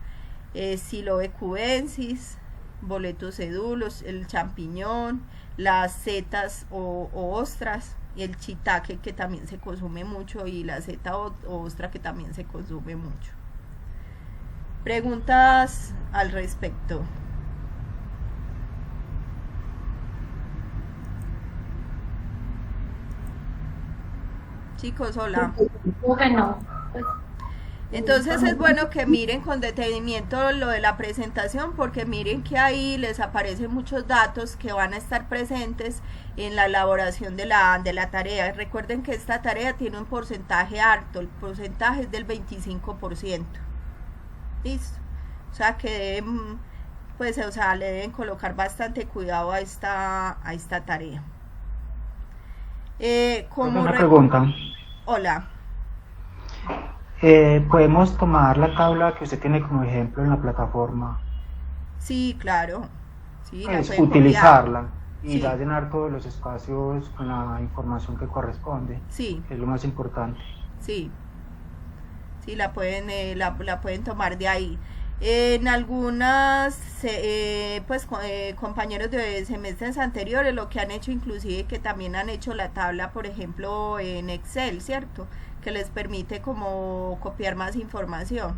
Siloe cubensis, Boletus edulos, el champiñón, las setas o ostras, y el shiitake que también se consume mucho, y la seta o ostra que también se consume mucho. Preguntas al respecto. Chicos, hola. Bueno, Entonces es bueno que miren con detenimiento lo de la presentación, porque miren que ahí les aparecen muchos datos que van a estar presentes en la elaboración de la tarea. Recuerden que esta tarea tiene un porcentaje alto, el porcentaje es del 25%. ¿Listo? O sea que deben, pues, o sea, le deben colocar bastante cuidado a esta tarea. Una pregunta. Hola. ¿Podemos tomar la tabla que usted tiene como ejemplo en la plataforma? Sí, claro. Sí, la Pues pueden utilizarla copiar. y Sí. ya llenar todos los espacios con la información que corresponde, Sí, que es lo más importante. sí. Sí, la pueden tomar de ahí. En algunas compañeros de semestres anteriores lo que han hecho, inclusive que también han hecho la tabla, por ejemplo, en Excel, ¿cierto? Que les permite como copiar más información.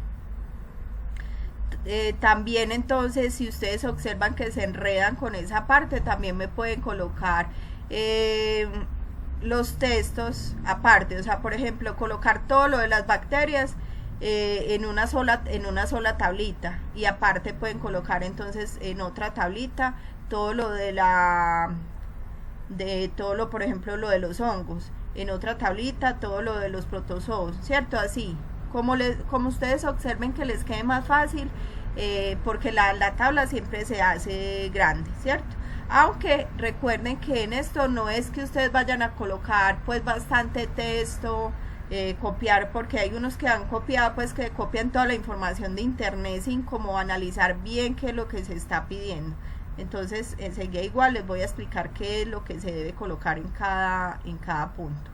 También entonces, si ustedes observan que se enredan con esa parte, también me pueden colocar los textos aparte, o sea, por ejemplo, colocar todo lo de las bacterias en una sola tablita, y aparte pueden colocar entonces en otra tablita todo lo por ejemplo, lo de los hongos, en otra tablita todo lo de los protozoos, ¿cierto? Así, como ustedes observen que les quede más fácil, porque la tabla siempre se hace grande, ¿cierto? Aunque recuerden que en esto no es que ustedes vayan a colocar pues bastante texto, copiar, porque hay unos que han copiado, pues que copian toda la información de internet sin como analizar bien qué es lo que se está pidiendo. Entonces enseguida igual les voy a explicar qué es lo que se debe colocar en cada punto.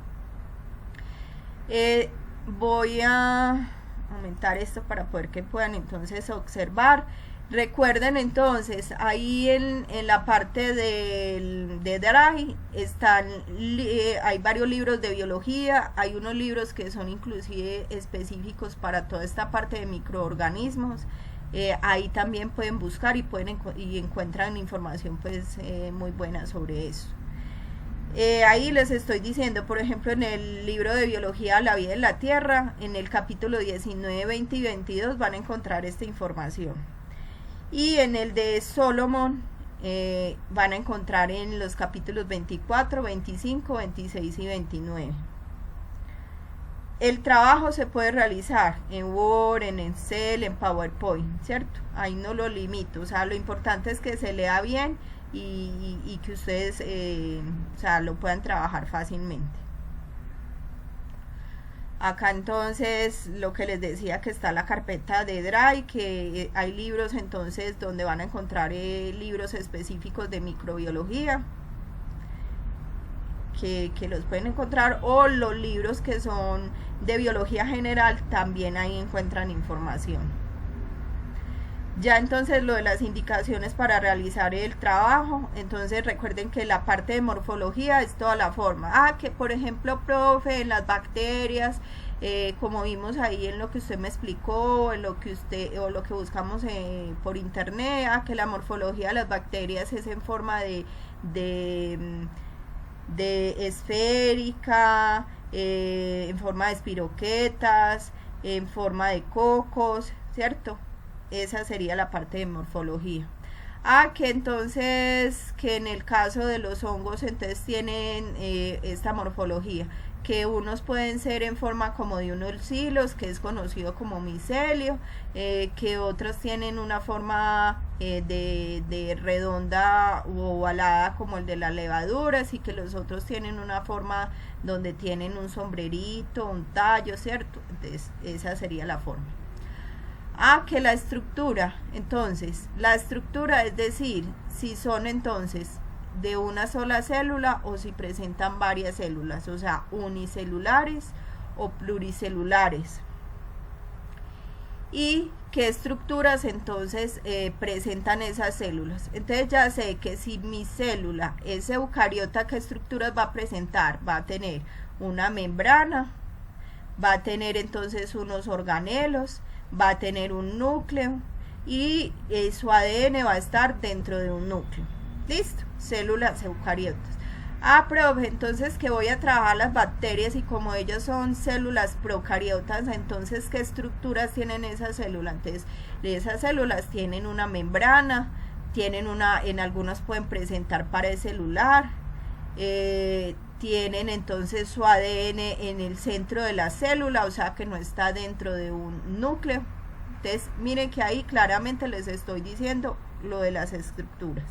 Voy a aumentar esto para poder que puedan entonces observar. Recuerden entonces, ahí en la parte de Drive hay varios libros de biología, hay unos libros que son inclusive específicos para toda esta parte de microorganismos. Ahí también pueden buscar y encuentran información pues muy buena sobre eso. Ahí les estoy diciendo, por ejemplo, en el libro de biología La vida en la Tierra, en el capítulo 19, 20 y 22 van a encontrar esta información. Y en el de Solomon van a encontrar en los capítulos 24, 25, 26 y 29. El trabajo se puede realizar en Word, en Excel, en PowerPoint, ¿cierto? Ahí no lo limito, o sea, lo importante es que se lea bien y que ustedes lo puedan trabajar fácilmente. Acá entonces lo que les decía, que está la carpeta de Drive, que hay libros entonces donde van a encontrar libros específicos de microbiología, que los pueden encontrar, o los libros que son de biología general, también ahí encuentran información. Ya entonces lo de las indicaciones para realizar el trabajo, entonces recuerden que la parte de morfología es toda la forma. Que por ejemplo, profe, en las bacterias, como vimos ahí en lo que usted me explicó, en lo que lo que buscamos por internet, que la morfología de las bacterias es en forma de esférica, en forma de espiroquetas, en forma de cocos, ¿cierto? Esa sería la parte de morfología. Que entonces, que en el caso de los hongos, entonces tienen esta morfología, que unos pueden ser en forma como de unos hilos, que es conocido como micelio, que otros tienen una forma de redonda u ovalada como el de las levaduras, y que los otros tienen una forma donde tienen un sombrerito, un tallo, ¿cierto? Entonces esa sería la forma. Que la estructura, entonces, la estructura, es decir, si son entonces de una sola célula o si presentan varias células, o sea, unicelulares o pluricelulares. Y qué estructuras entonces presentan esas células. Entonces ya sé que si mi célula es eucariota, ¿qué estructuras va a presentar? Va a tener una membrana, va a tener entonces unos organelos, va a tener un núcleo y su ADN va a estar dentro de un núcleo. Listo, células eucariotas. Profe, entonces que voy a trabajar las bacterias y como ellas son células procariotas, entonces ¿qué estructuras tienen esas células? Entonces esas células tienen una membrana, en algunas pueden presentar pared celular, tienen entonces su ADN en el centro de la célula, o sea que no está dentro de un núcleo. Entonces miren que ahí claramente les estoy diciendo lo de las estructuras.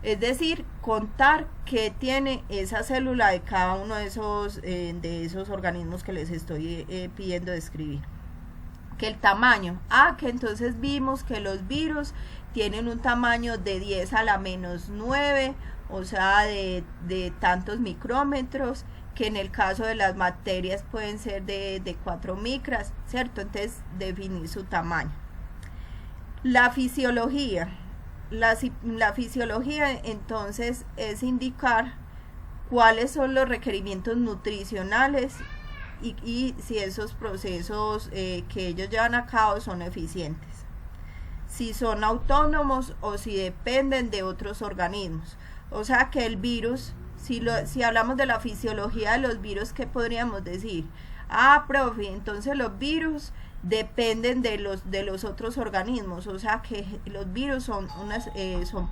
Es decir, contar qué tiene esa célula de cada uno de esos organismos que les estoy pidiendo describir. Que el tamaño, que entonces vimos que los virus tienen un tamaño de 10 a la menos 9, o sea, de tantos micrómetros, que en el caso de las bacterias pueden ser de 4 micras, ¿cierto? Entonces, definir su tamaño. La fisiología. La fisiología entonces es indicar cuáles son los requerimientos nutricionales y si esos procesos que ellos llevan a cabo son eficientes, si son autónomos o si dependen de otros organismos. O sea que el virus, si hablamos de la fisiología de los virus, ¿qué podríamos decir? Profe, entonces los virus dependen de los otros organismos, o sea que los virus son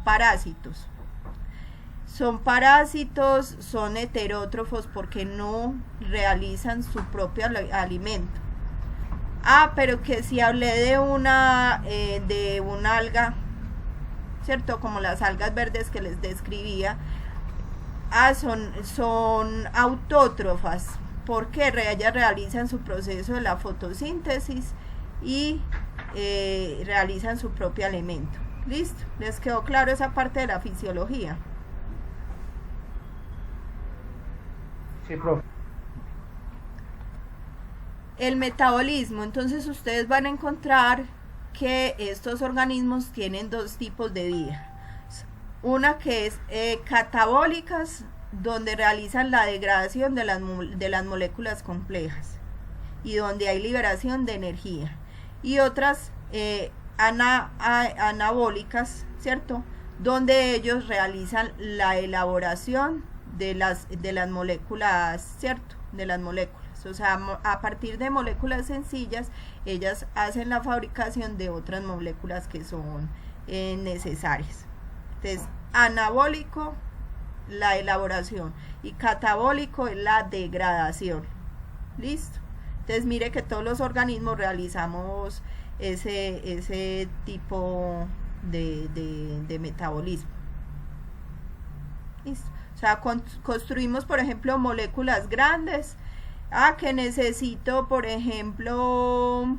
parásitos. Son parásitos, son heterótrofos porque no realizan su propio alimento. Pero que si hablé de una alga, ¿cierto? Como las algas verdes que les describía, son autótrofas, porque ellas realizan su proceso de la fotosíntesis y realizan su propio alimento. ¿Listo? ¿Les quedó claro esa parte de la fisiología? Sí, profe. El metabolismo, entonces ustedes van a encontrar que estos organismos tienen dos tipos de vida. Una que es catabólicas, donde realizan la degradación de las moléculas complejas y donde hay liberación de energía, y otras anabólicas, ¿cierto? Donde ellos realizan la elaboración de las moléculas, ¿cierto? De las moléculas, o sea, a partir de moléculas sencillas, ellas hacen la fabricación de otras moléculas que son necesarias. Entonces, anabólico, la elaboración, y catabólico es la degradación. Listo. Entonces mire que todos los organismos realizamos ese tipo de metabolismo. Listo. O sea, construimos, por ejemplo, moléculas grandes. Que necesito, por ejemplo,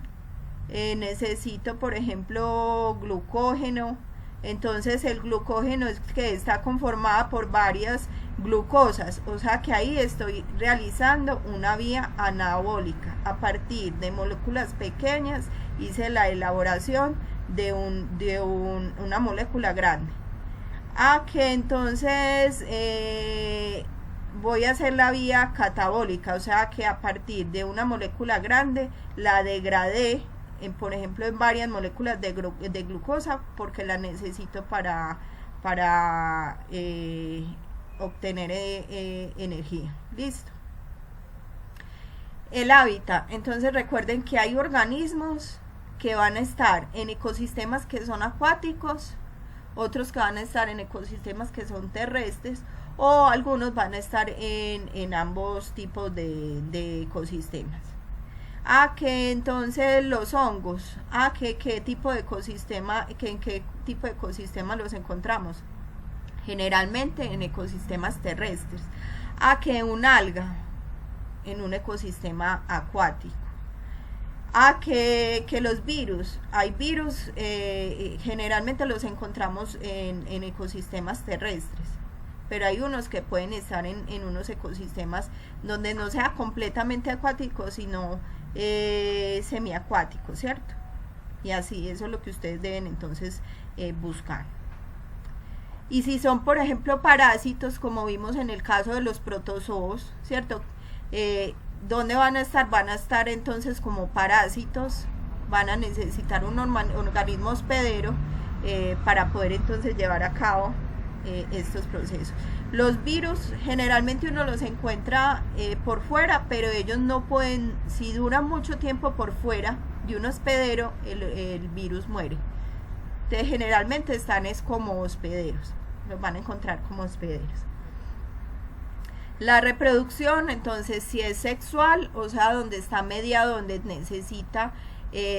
glucógeno. Entonces el glucógeno es que está conformada por varias glucosas, o sea que ahí estoy realizando una vía anabólica. A partir de moléculas pequeñas hice la elaboración de una molécula grande. Que entonces voy a hacer la vía catabólica, o sea que a partir de una molécula grande la degradé, por ejemplo, en varias moléculas de glucosa, porque la necesito para obtener energía. Listo. El hábitat. Entonces recuerden que hay organismos que van a estar en ecosistemas que son acuáticos, otros que van a estar en ecosistemas que son terrestres, o algunos van a estar en ambos tipos de ecosistemas. Que entonces los hongos, ¿en qué tipo de ecosistema los encontramos? Generalmente en ecosistemas terrestres. Que un alga en un ecosistema acuático. Que los virus, hay virus, generalmente los encontramos en ecosistemas terrestres, pero hay unos que pueden estar en unos ecosistemas donde no sea completamente acuático, sino semiacuático, ¿cierto? Y así, eso es lo que ustedes deben entonces buscar. Y si son, por ejemplo, parásitos, como vimos en el caso de los protozoos, ¿cierto? ¿Dónde van a estar? Van a estar entonces como parásitos, van a necesitar un organismo hospedero para poder entonces llevar a cabo estos procesos. Los virus generalmente uno los encuentra por fuera, pero ellos no pueden, si duran mucho tiempo por fuera de un hospedero, el virus muere. Entonces generalmente están es como hospederos, los van a encontrar como hospederos. La reproducción, entonces, si es sexual, o sea, donde está mediado, donde necesita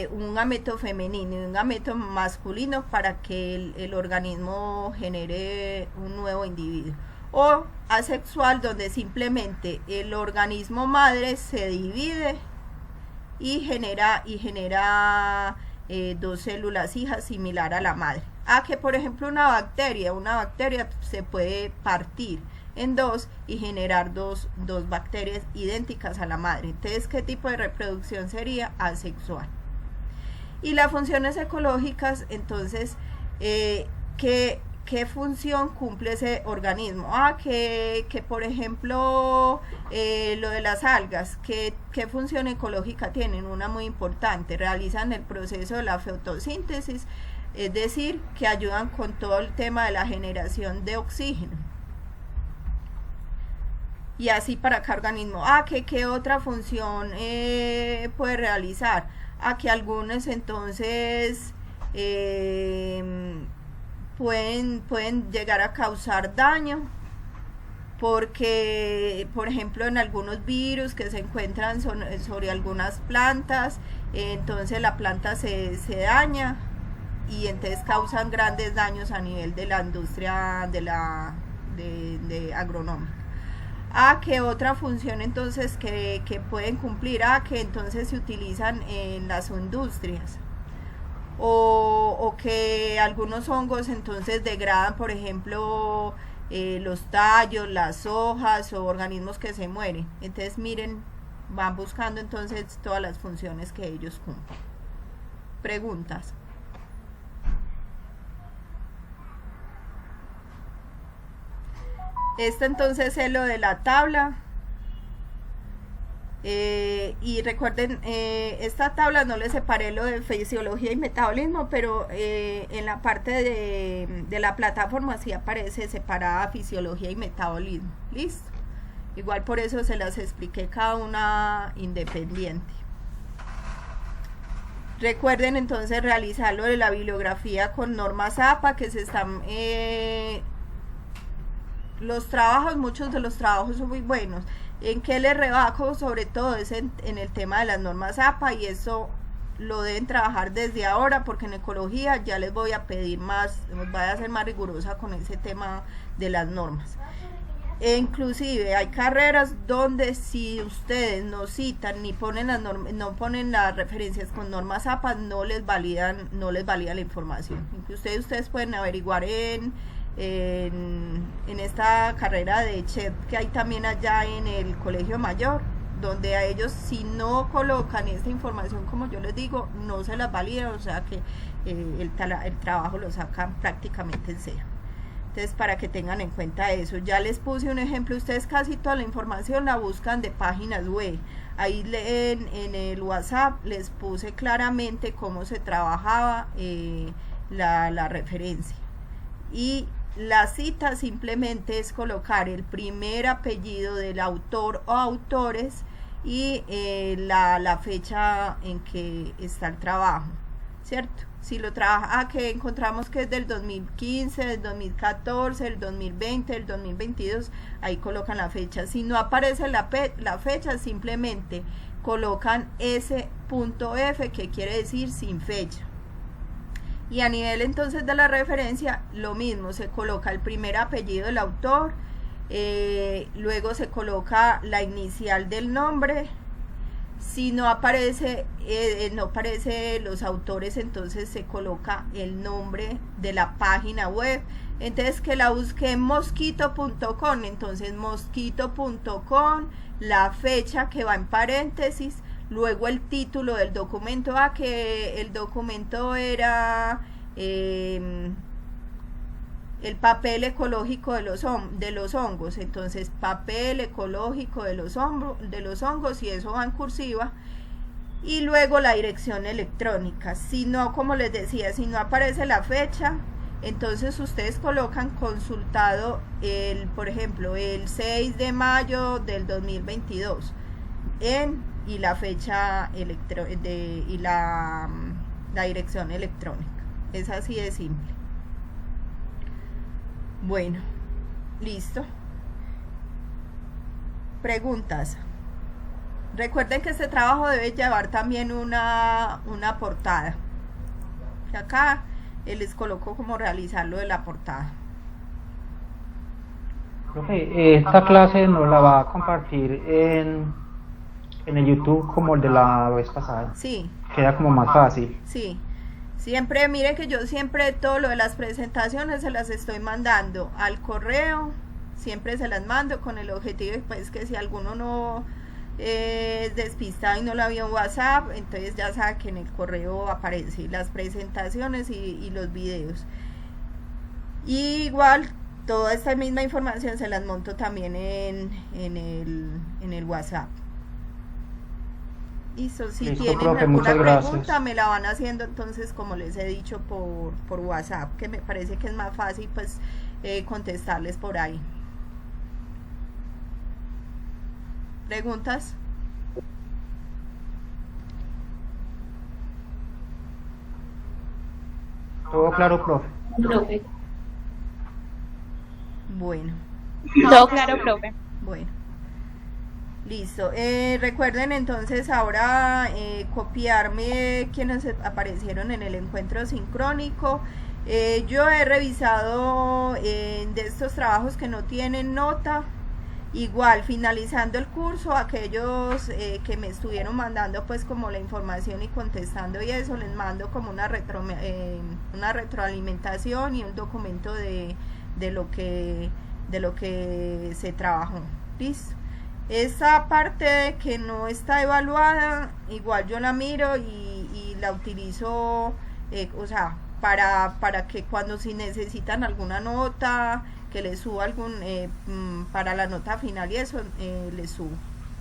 un gameto femenino y un gameto masculino para que el organismo genere un nuevo individuo. O asexual, donde simplemente el organismo madre se divide y genera dos células hijas similar a la madre. Que por ejemplo una bacteria se puede partir en dos y generar dos bacterias idénticas a la madre. Entonces, ¿qué tipo de reproducción sería? Asexual. Y las funciones ecológicas, entonces, ¿qué función cumple ese organismo? Que por ejemplo, lo de las algas, ¿qué función ecológica tienen? Una muy importante, realizan el proceso de la fotosíntesis, es decir, que ayudan con todo el tema de la generación de oxígeno. Y así para cada organismo. ¿Qué otra función puede realizar? Que algunos entonces pueden llegar a causar daño, porque por ejemplo en algunos virus que se encuentran sobre algunas plantas, entonces la planta se daña y entonces causan grandes daños a nivel de la industria de agronómica. Que otra función entonces que pueden cumplir, que entonces se utilizan en las industrias, o que algunos hongos entonces degradan, por ejemplo, los tallos, las hojas o organismos que se mueren. Entonces miren, van buscando entonces todas las funciones que ellos cumplen. Preguntas. Esto entonces es lo de la tabla. Y recuerden, esta tabla no les separé lo de fisiología y metabolismo, pero en la parte de la plataforma sí aparece separada fisiología y metabolismo. ¿Listo? Igual por eso se las expliqué cada una independiente. Recuerden entonces realizar lo de la bibliografía con normas APA, que se están... muchos de los trabajos son muy buenos. En que les rebajo sobre todo es en el tema de las normas APA, y eso lo deben trabajar desde ahora, porque en ecología ya les voy a pedir más, voy a ser más rigurosa con ese tema de las normas. Inclusive hay carreras donde si ustedes no citan ni ponen las normas, no ponen las referencias con normas APA, no les valida la información. Inclusive ustedes pueden averiguar en esta carrera de chef que hay también allá en el Colegio Mayor, donde a ellos, si no colocan esta información, como yo les digo, no se las valida, o sea que el trabajo lo sacan prácticamente en cero. Entonces, para que tengan en cuenta eso, ya les puse un ejemplo. Ustedes casi toda la información la buscan de páginas web. Ahí en el WhatsApp les puse claramente cómo se trabajaba la referencia. Y la cita simplemente es colocar el primer apellido del autor o autores y la fecha en que está el trabajo, ¿cierto? Si lo trabaja, que encontramos que es del 2015, del 2014, del 2020, del 2022, ahí colocan la fecha. Si no aparece la fecha, simplemente colocan S.F, que quiere decir sin fecha. Y a nivel entonces de la referencia, lo mismo, se coloca el primer apellido del autor, luego se coloca la inicial del nombre, Si no aparece, no aparece los autores, entonces se coloca el nombre de la página web. Entonces que la busque en mosquito.com, entonces mosquito.com, la fecha que va en paréntesis, luego el título del documento, que el documento era el papel ecológico de los hongos, entonces papel ecológico de los hongos, y eso va en cursiva, y luego la dirección electrónica. Si no, como les decía, si no aparece la fecha, entonces ustedes colocan consultado por ejemplo, el 6 de mayo del 2022 y la fecha y la dirección electrónica. Es así de simple. Bueno, listo. Preguntas. Recuerden que este trabajo debe llevar también una portada. Que acá les coloco como realizar lo de la portada. Profe, esta clase nos la va a compartir en el YouTube como el de la vez pasada. Sí. Queda como más fácil. Sí. Siempre, miren que yo siempre todo lo de las presentaciones se las estoy mandando al correo, siempre se las mando con el objetivo de pues que si alguno no es despistado y no lo vio en WhatsApp, entonces ya sabe que en el correo aparecen las presentaciones y los videos. Y igual toda esta misma información se las monto también en el WhatsApp. Listo, si Listo, tienen profe, alguna muchas pregunta gracias. me la van haciendo entonces, como les he dicho, por WhatsApp, que me parece que es más fácil pues contestarles por ahí. ¿Preguntas? ¿Todo claro, profe? Profe. Bueno, Todo claro, profe. bueno. Listo. Recuerden entonces ahora copiarme quienes aparecieron en el encuentro sincrónico. Yo he revisado de estos trabajos que no tienen nota. Igual, finalizando el curso, aquellos que me estuvieron mandando pues como la información y contestando y eso, les mando como una retroalimentación y un documento de lo que se trabajó. ¿Listo? Esa parte que no está evaluada, igual yo la miro y la utilizo, o sea, para que cuando si necesitan alguna nota, que les suba para la nota final y eso, les subo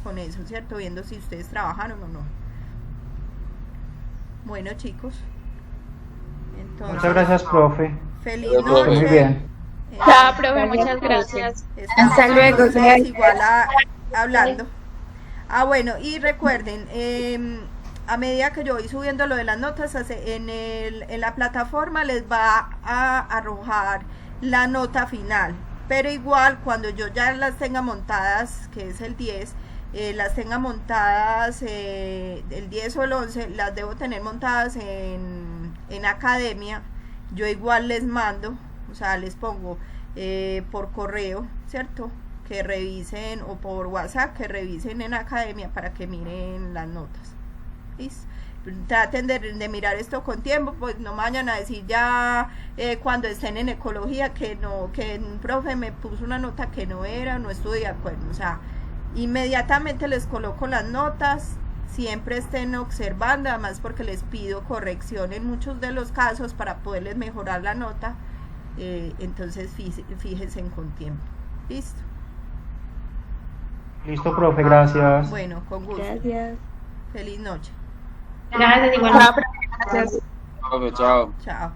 con eso, ¿cierto? Viendo si ustedes trabajaron o no. Bueno, chicos. Entonces, Muchas gracias, profe. feliz Que noche. esté muy bien. Chao, profe, muchas gracias. Estamos Hasta luego, entonces gracias. igual hablando. Bueno, y recuerden, a medida que yo voy subiendo lo de las notas, en la plataforma les va a arrojar la nota final, pero igual cuando yo ya las tenga montadas, que es el 10, las tenga montadas, el 10 o el 11, las debo tener montadas en academia. Yo igual les mando, o sea, les pongo por correo, ¿cierto? Que revisen, o por WhatsApp, que revisen en academia para que miren las notas. ¿Listo? Traten de mirar esto con tiempo, pues no vayan a decir ya cuando estén en ecología que no, que un profe me puso una nota que no era, no estoy de acuerdo. O sea, inmediatamente les coloco las notas, siempre estén observando, además porque les pido corrección en muchos de los casos para poderles mejorar la nota. Entonces fíjense con tiempo. ¿Listo? Listo, profe, gracias. Bueno, con gusto. Gracias. Feliz noche. Gracias, igualmente. Gracias. Profe, chao. Chao.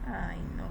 Ay, no.